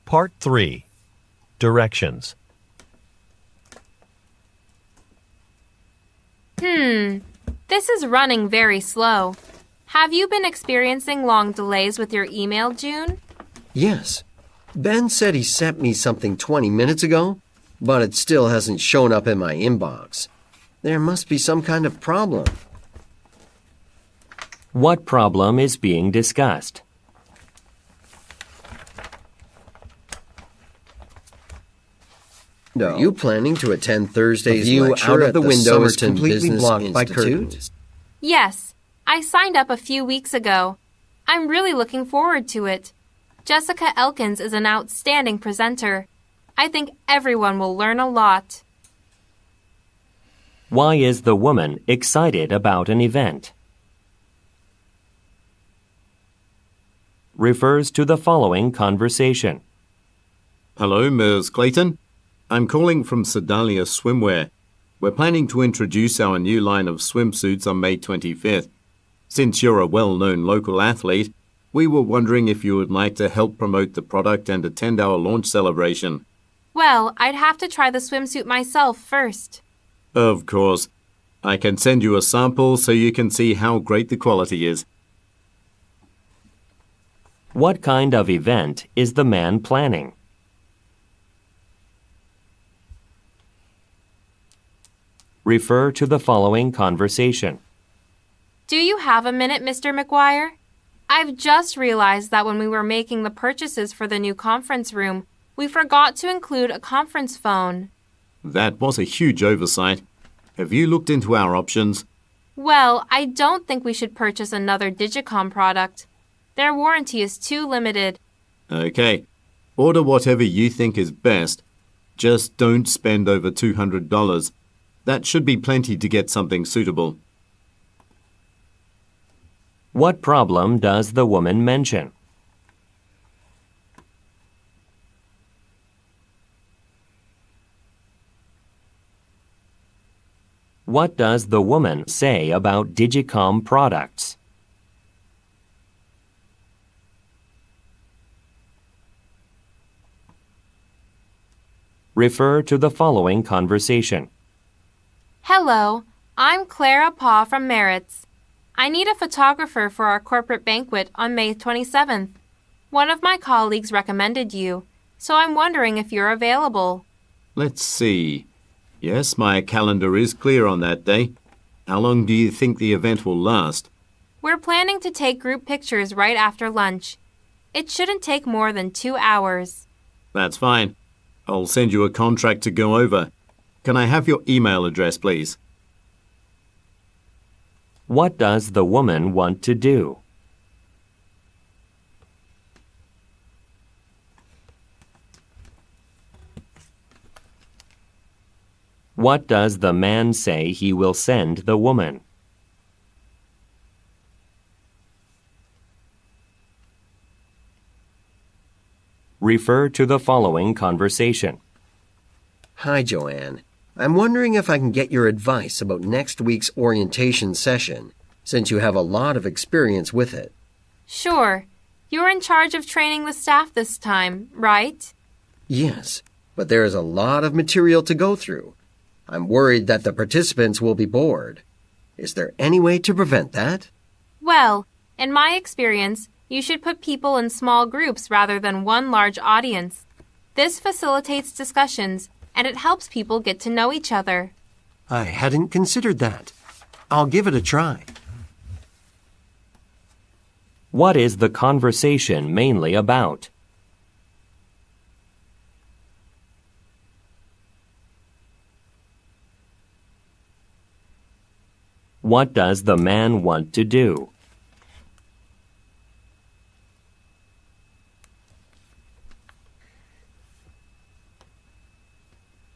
Part 3. Directions. This is running very slow. Have you been experiencing long delays with your email, June? Yes. Ben said he sent me something 20 minutes ago, but it still hasn't shown up in my inbox. There must be some kind of problem. What problem is being discussed? Are you planning to attend Thursday's lecture out of the window is completely blocked by curtains? Yes, I signed up a few weeks ago. I'm really looking forward to it. Jessica Elkins is an outstanding presenter. I think everyone will learn a lot. Why is the woman excited about an event? Refers to the following conversation. Hello, Ms. Clayton. I'm calling from Sedalia Swimwear. We're planning to introduce our new line of swimsuits on May 25th. Since you're a well-known local athlete, we were wondering if you would like to help promote the product and attend our launch celebration. Well, I'd have to try the swimsuit myself first. Of course. I can send you a sample so you can see how great the quality is. What kind of event is the man planning? Refer to the following conversation. Do you have a minute, Mr. McGuire? I've just realized that when we were making the purchases for the new conference room, we forgot to include a conference phone. That was a huge oversight. Have you looked into our options? Well, I don't think we should purchase another Digicom product. Their warranty is too limited. Okay. Order whatever you think is best. Just don't spend over $200. That should be plenty to get something suitable. What problem does the woman mention? What does the woman say about Digicom products? Refer to the following conversation. Hello, I'm Clara Paw from Merritt's. I need a photographer for our corporate banquet on May 27th. One of my colleagues recommended you, so I'm wondering if you're available. Let's see. Yes, my calendar is clear on that day. How long do you think the event will last? We're planning to take group pictures right after lunch. It shouldn't take more than 2 hours. That's fine. I'll send you a contract to go over. Can I have your email address, please? What does the woman want to do? What does the man say he will send the woman? Refer to the following conversation. Hi, Joanne. I'm wondering if I can get your advice about next week's orientation session, since you have a lot of experience with it. Sure. You're in charge of training the staff this time, right? Yes, but there is a lot of material to go through. I'm worried that the participants will be bored. Is there any way to prevent that? Well, in my experience, you should put people in small groups rather than one large audience. This facilitates discussions, and it helps people get to know each other. I hadn't considered that. I'll give it a try. What is the conversation mainly about? What does the man want to do?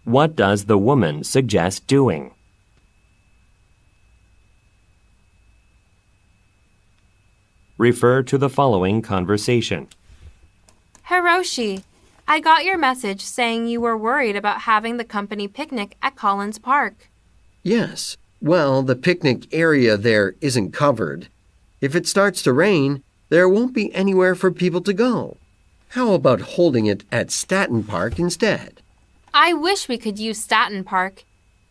What does the woman suggest doing? Refer to the following conversation. Hiroshi, I got your message saying you were worried about having the company picnic at Collins Park. Yes. Well, the picnic area there isn't covered. If it starts to rain, there won't be anywhere for people to go. How about holding it at Staten Park instead? I wish we could use Staten Park.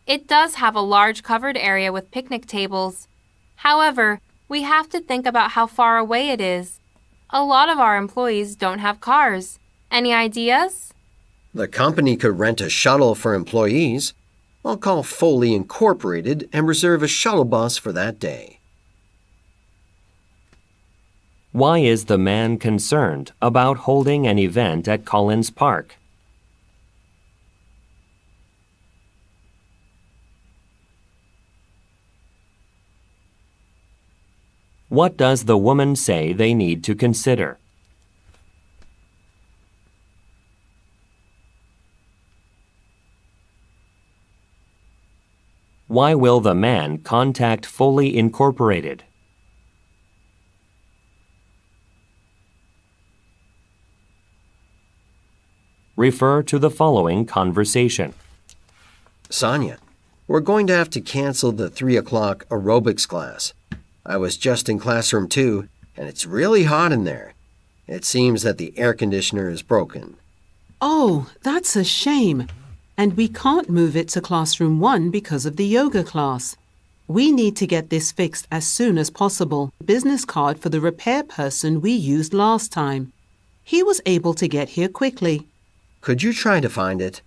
It does have a large covered area with picnic tables. However, we have to think about how far away it is. A lot of our employees don't have cars. Any ideas? The company could rent a shuttle for employees. I'll call Foley Incorporated and reserve a shuttle bus for that day. Why is the man concerned about holding an event at Collins Park? What does the woman say they need to consider? Why will the man contact Foley Incorporated? Refer to the following conversation. Sonia, we're going to have to cancel the 3 o'clock aerobics class. I was just in classroom 2, and it's really hot in there. It seems that the air conditioner is broken. Oh, that's a shame. And we can't move it to classroom 1 because of the yoga class. We need to get this fixed as soon as possible. Business card for the repair person we used last time. He was able to get here quickly. Could you try to find it?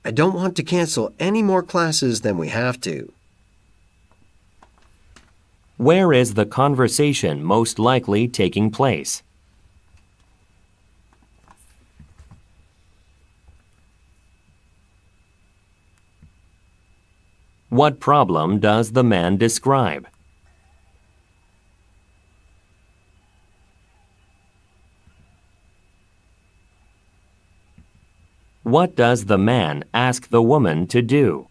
I don't want to cancel any more classes than we have to. Where is the conversation most likely taking place? What problem does the man describe? What does the man ask the woman to do?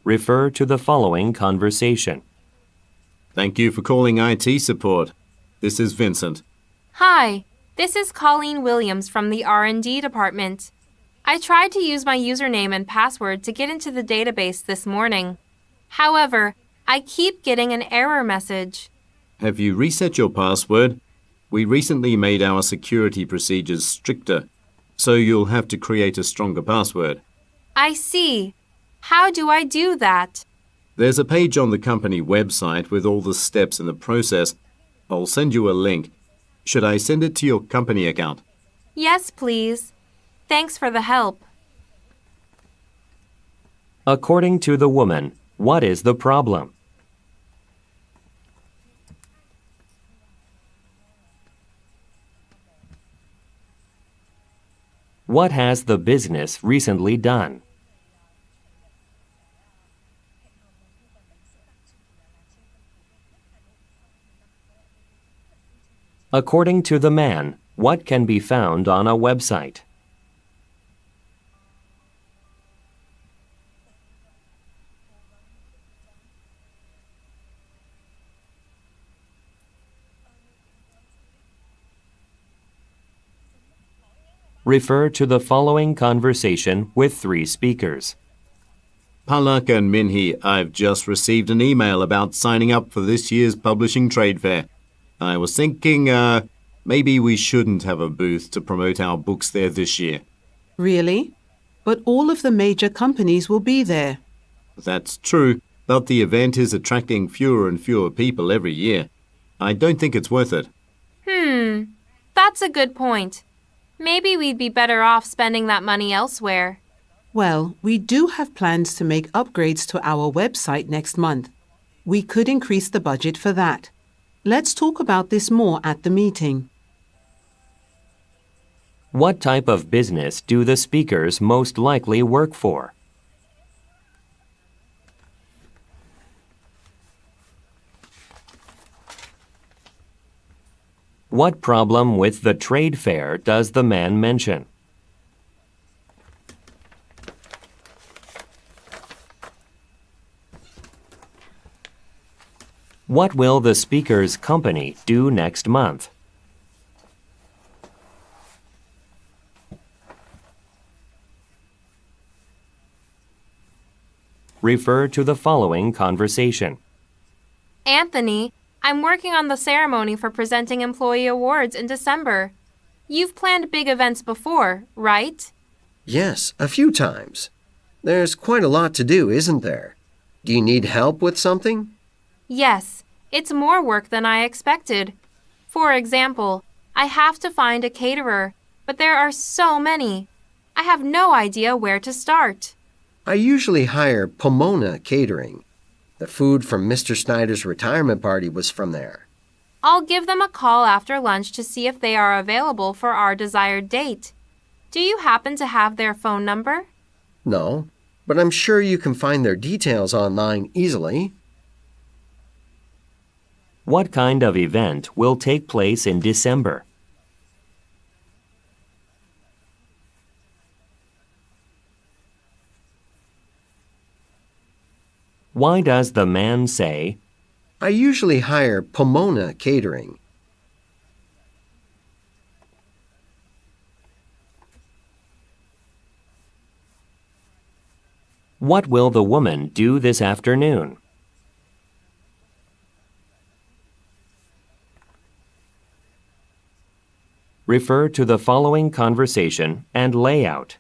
Refer to the following conversation. Thank you for calling IT support. This is Vincent. Hi, this is Colleen Williams from the R&D department. I tried to use my username and password to get into the database this morning. However, I keep getting an error message. Have you reset your password? We recently made our security procedures stricter, so you'll have to create a stronger password. I see. How do I do that? There's a page on the company website with all the steps in the process. I'll send you a link. Should I send it to your company account? Yes, please. Thanks for the help. According to the woman, what is the problem? What has the business recently done? According to the man, what can be found on a website? Refer to the following conversation with 3 speakers. Palak and Minhee, I've just received an email about signing up for this year's publishing trade fair. I was thinking, maybe we shouldn't have a booth to promote our books there this year. Really? But all of the major companies will be there. That's true, but the event is attracting fewer and fewer people every year. I don't think it's worth it. That's a good point. Maybe we'd be better off spending that money elsewhere. Well, we do have plans to make upgrades to our website next month. We could increase the budget for that. Let's talk about this more at the meeting. What type of business do the speakers most likely work for? What problem with the trade fair does the man mention? What will the speaker's company do next month? Refer to the following conversation. Anthony, I'm working on the ceremony for presenting employee awards in December. You've planned big events before, right? Yes, a few times. There's quite a lot to do, isn't there? Do you need help with something? Yes, it's more work than I expected. For example, I have to find a caterer, but there are so many. I have no idea where to start. I usually hire Pomona Catering. The food from Mr. Snyder's retirement party was from there. I'll give them a call after lunch to see if they are available for our desired date. Do you happen to have their phone number? No, but I'm sure you can find their details online easily. What kind of event will take place in December? Why does the man say, I usually hire Pomona Catering. what will the woman do this afternoon? Refer to the following conversation and layout.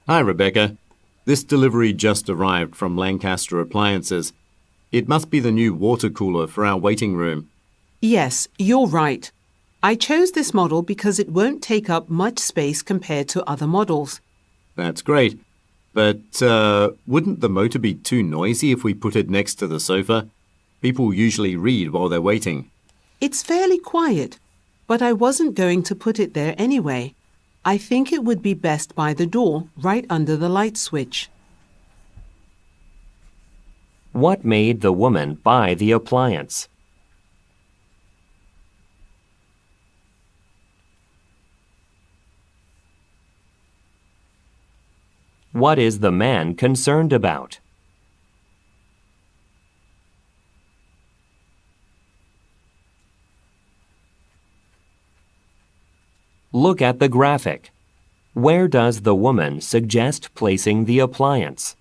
Hi, Rebecca. This delivery just arrived from Lancaster Appliances. It must be the new water cooler for our waiting room. Yes, you're right. I chose this model because it won't take up much space compared to other models. That's great. But wouldn't the motor be too noisy if we put it next to the sofa? People usually read while they're waiting. It's fairly quiet, but I wasn't going to put it there anyway. I think it would be best by the door, right under the light switch. What made the woman buy the appliance? What is the man concerned about? Look at the graphic. Where does the woman suggest placing the appliance?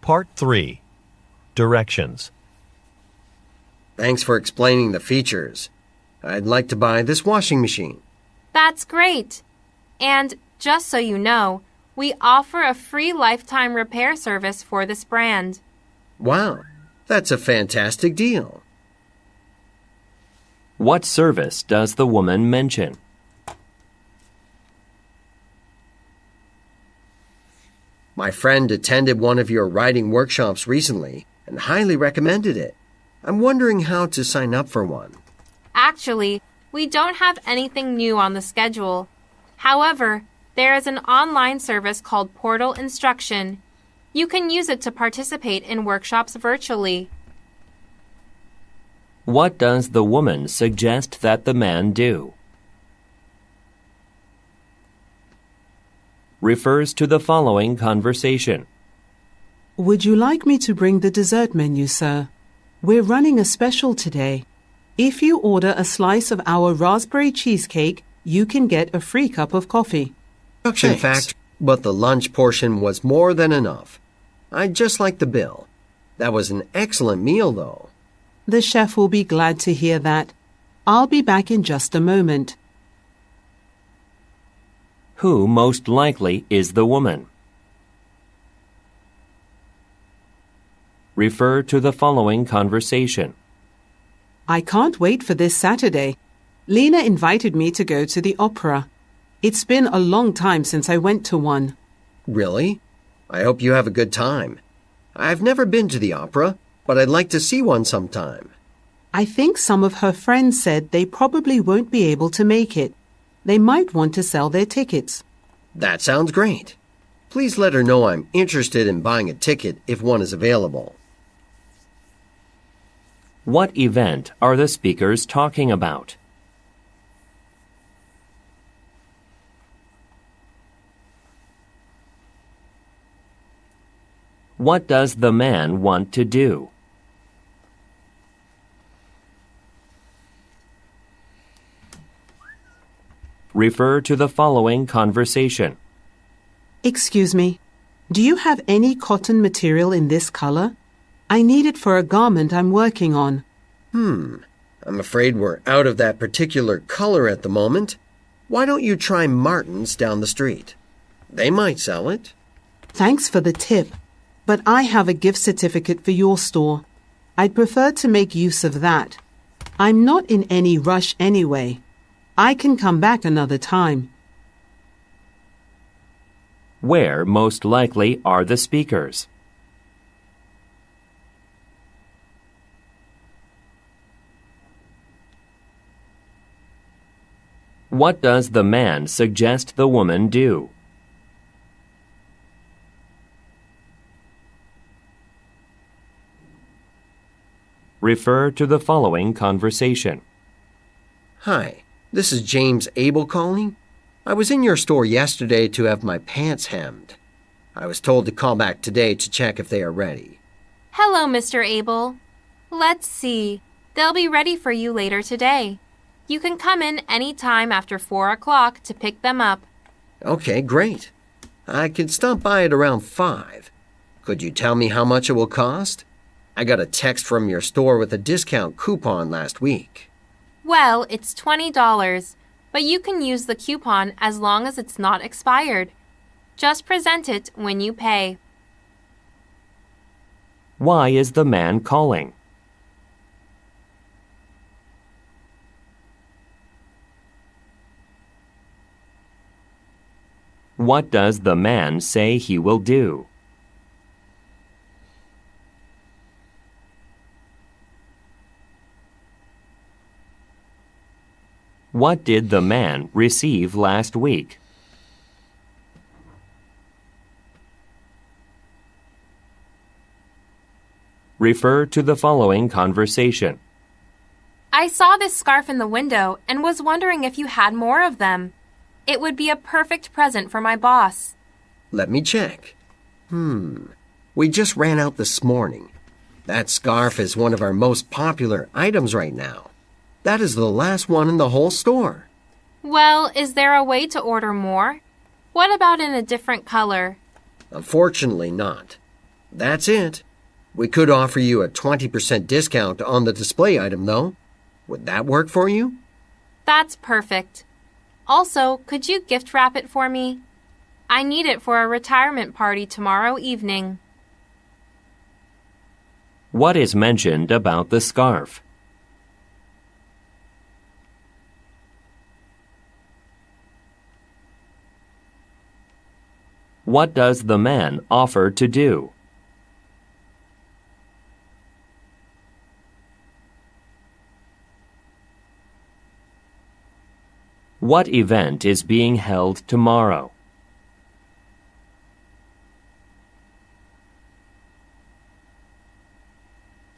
Part 3. Directions. Thanks for explaining the features. I'd like to buy this washing machine. That's great. And just so you know, we offer a free lifetime repair service for this brand. Wow, that's a fantastic deal. What service does the woman mention? My friend attended one of your writing workshops recently and highly recommended it. I'm wondering how to sign up for one. Actually, we don't have anything new on the schedule. However, there is an online service called Portal Instruction. You can use it to participate in workshops virtually. What does the woman suggest that the man do? Refers to the following conversation. Would you like me to bring the dessert menu, sir? We're running a special today. If you order a slice of our raspberry cheesecake, you can get a free cup of coffee. In fact, but the lunch portion was more than enough. I'd just like the bill. That was an excellent meal, though. The chef will be glad to hear that. I'll be back in just a moment. Who most likely is the woman? Refer to the following conversation. I can't wait for this Saturday. Lena invited me to go to the opera. It's been a long time since I went to one. Really? I hope you have a good time. I've never been to the opera, but I'd like to see one sometime. I think some of her friends said they probably won't be able to make it. They might want to sell their tickets. That sounds great. Please let her know I'm interested in buying a ticket if one is available. What event are the speakers talking about? What does the man want to do? Refer to the following conversation. Excuse me, do you have any cotton material in this color? I need it for a garment I'm working on. I'm afraid we're out of that particular color at the moment. Why don't you try Martin's down the street? They might sell it. Thanks for the tip, but I have a gift certificate for your store. I'd prefer to make use of that. I'm not in any rush anyway. I can come back another time. Where most likely are the speakers? What does the man suggest the woman do? Refer to the following conversation. Hi, this is James Abel calling. I was in your store yesterday to have my pants hemmed. I was told to call back today to check if they are ready. Hello, Mr. Abel. Let's see. They'll be ready for you later today. You can come in any time after 4 o'clock to pick them up. Okay, great. I could stop by at around 5. Could you tell me how much it will cost? I got a text from your store with a discount coupon last week. Well, it's $20, but you can use the coupon as long as it's not expired. Just present it when you pay. Why is the man calling? What does the man say he will do? What did the man receive last week? Refer to the following conversation. I saw this scarf in the window and was wondering if you had more of them. It would be a perfect present for my boss. Let me check. We just ran out this morning. That scarf is one of our most popular items right now. That is the last one in the whole store. Well, is there a way to order more? What about in a different color? Unfortunately not. That's it. We could offer you a 20% discount on the display item, though. Would that work for you? That's perfect. Also, could you gift wrap it for me? I need it for a retirement party tomorrow evening. What is mentioned about the scarf? What does the man offer to do? What event is being held tomorrow?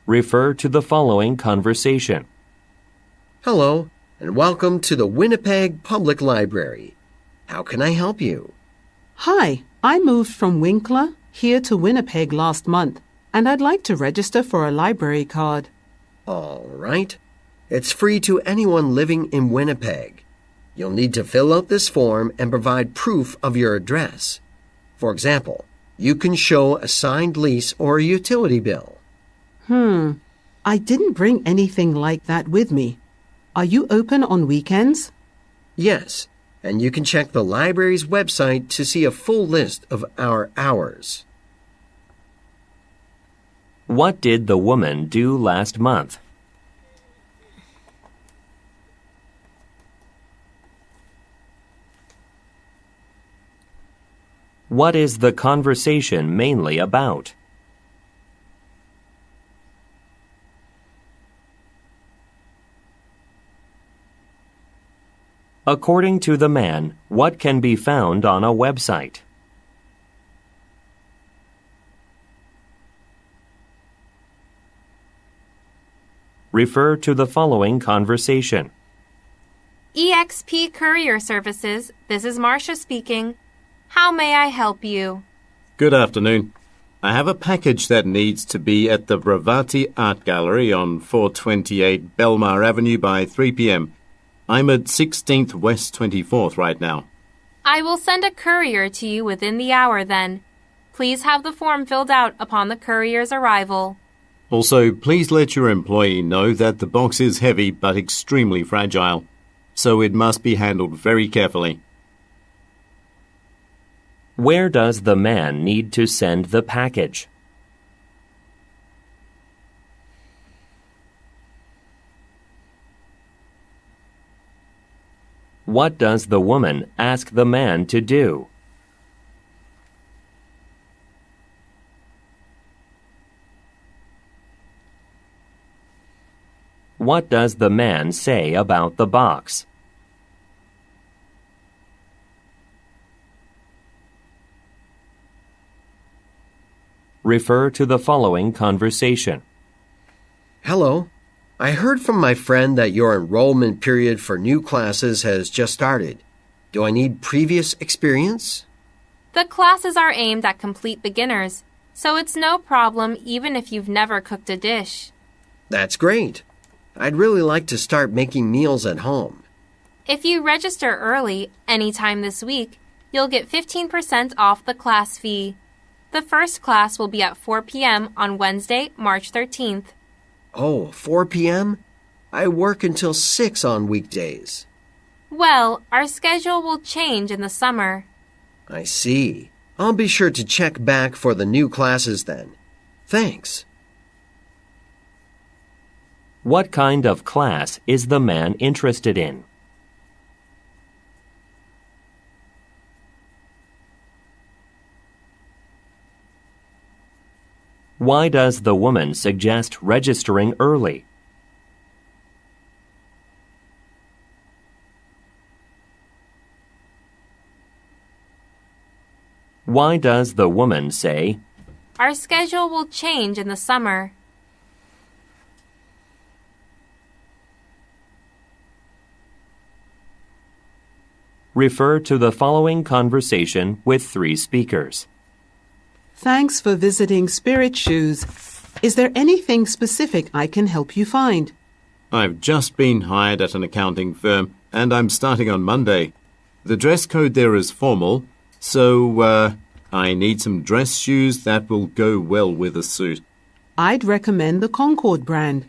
Refer to the following conversation. Hello, and welcome to the Winnipeg Public Library. How can I help you? Hi, I moved from Winkler here to Winnipeg last month, and I'd like to register for a library card. All right. It's free to anyone living in Winnipeg. You'll need to fill out this form and provide proof of your address. For example, you can show a signed lease or a utility bill. I didn't bring anything like that with me. Are you open on weekends? Yes, and you can check the library's website to see a full list of our hours. What did the woman do last month? What is the conversation mainly about? According to the man, what can be found on a website? Refer to the following conversation. eXp Courier Services, this is Marcia speaking. How may I help you? Good afternoon. I have a package that needs to be at the Bravati Art Gallery on 428 Belmar Avenue by 3 p.m. I'm at 16th West 24th right now. I will send a courier to you within the hour then. Please have the form filled out upon the courier's arrival. Also, please let your employee know that the box is heavy but extremely fragile, so it must be handled very carefully. Where does the man need to send the package? What does the woman ask the man to do? What does the man say about the box? Refer to the following conversation. Hello. I heard from my friend that your enrollment period for new classes has just started. Do I need previous experience? The classes are aimed at complete beginners, so it's no problem even if you've never cooked a dish. That's great. I'd really like to start making meals at home. If you register early, anytime this week, you'll get 15% off the class fee. The first class will be at 4 p.m. on Wednesday, March 13th. Oh, 4 p.m.? I work until 6 on weekdays. Well, our schedule will change in the summer. I see. I'll be sure to check back for the new classes then. Thanks. What kind of class is the man interested in? Why does the woman suggest registering early? Why does the woman say, Our schedule will change in the summer? Refer to the following conversation with 3 speakers. Thanks for visiting Spirit Shoes. Is there anything specific I can help you find? I've just been hired at an accounting firm, and I'm starting on Monday. The dress code there is formal, so I need some dress shoes that will go well with a suit. I'd recommend the Concord brand.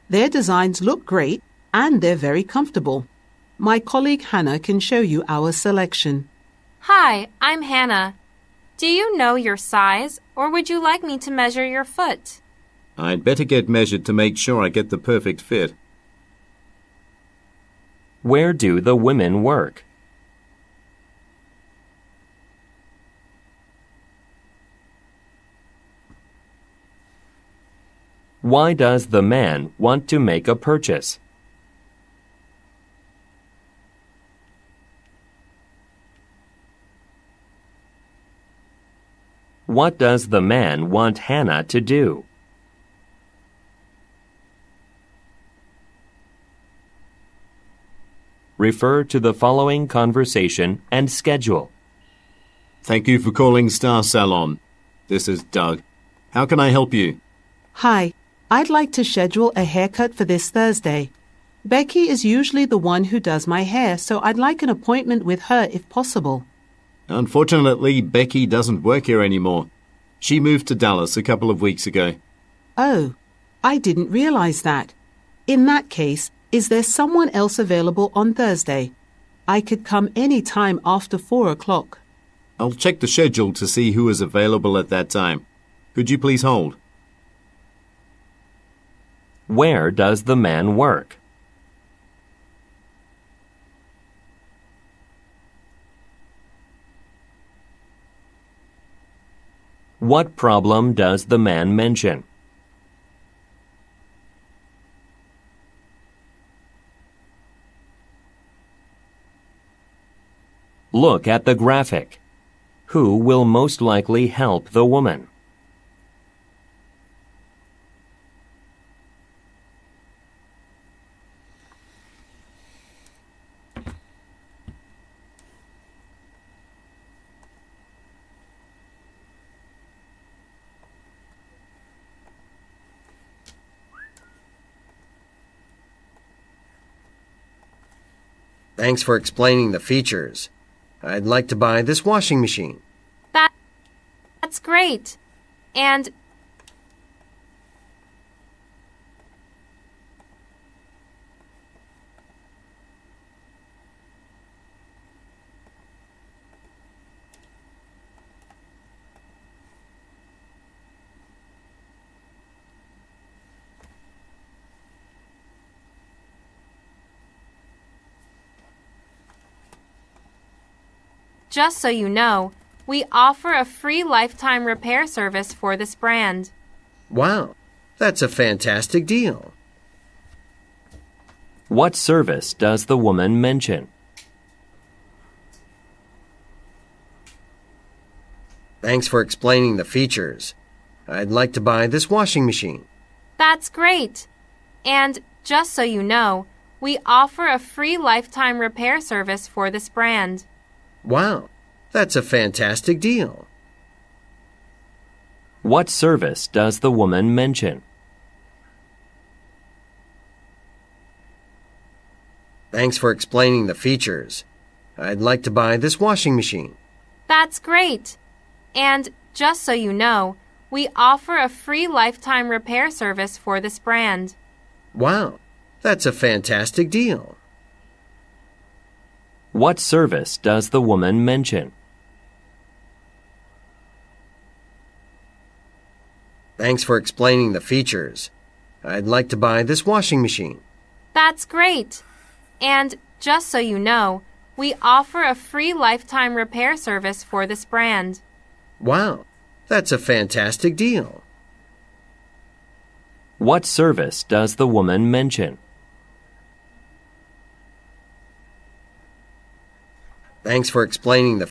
Their designs look great and they're very comfortable. My colleague Hannah can show you our selection. Hi, I'm Hannah. Do you know your size, or would you like me to measure your foot? I'd better get measured to make sure I get the perfect fit. Where do the women work? Why does the man want to make a purchase? What does the man want Hannah to do? Refer to the following conversation and schedule. Thank you for calling Star Salon. This is Doug. How can I help you? Hi, I'd like to schedule a haircut for this Thursday. Becky is usually the one who does my hair, so I'd like an appointment with her if possible. Unfortunately, Becky doesn't work here anymore. She moved to Dallas a couple of weeks ago. Oh, I didn't realize that. In that case, is there someone else available on Thursday? I could come any time after 4 o'clock. I'll check the schedule to see who is available at that time. Could you please hold? Where does the man work? What problem does the man mention? Look at the graphic. Who will most likely help the woman? Thanks for explaining the features. I'd like to buy this washing machine. That's great. And just so you know, we offer a free lifetime repair service for this brand. Wow, that's a fantastic deal. What service does the woman mention? Thanks for explaining the features. I'd like to buy this washing machine. That's great. And just so you know, we offer a free lifetime repair service for this brand. Wow, that's a fantastic deal. What service does the woman mention? Thanks for explaining the features. I'd like to buy this washing machine. That's great. And just so you know, we offer a free lifetime repair service for this brand. Wow, that's a fantastic deal. What service does the woman mention? Thanks for explaining the features. I'd like to buy this washing machine. That's great. And just so you know, we offer a free lifetime repair service for this brand. Wow, that's a fantastic deal. What service does the woman mention? Thanks for explaining the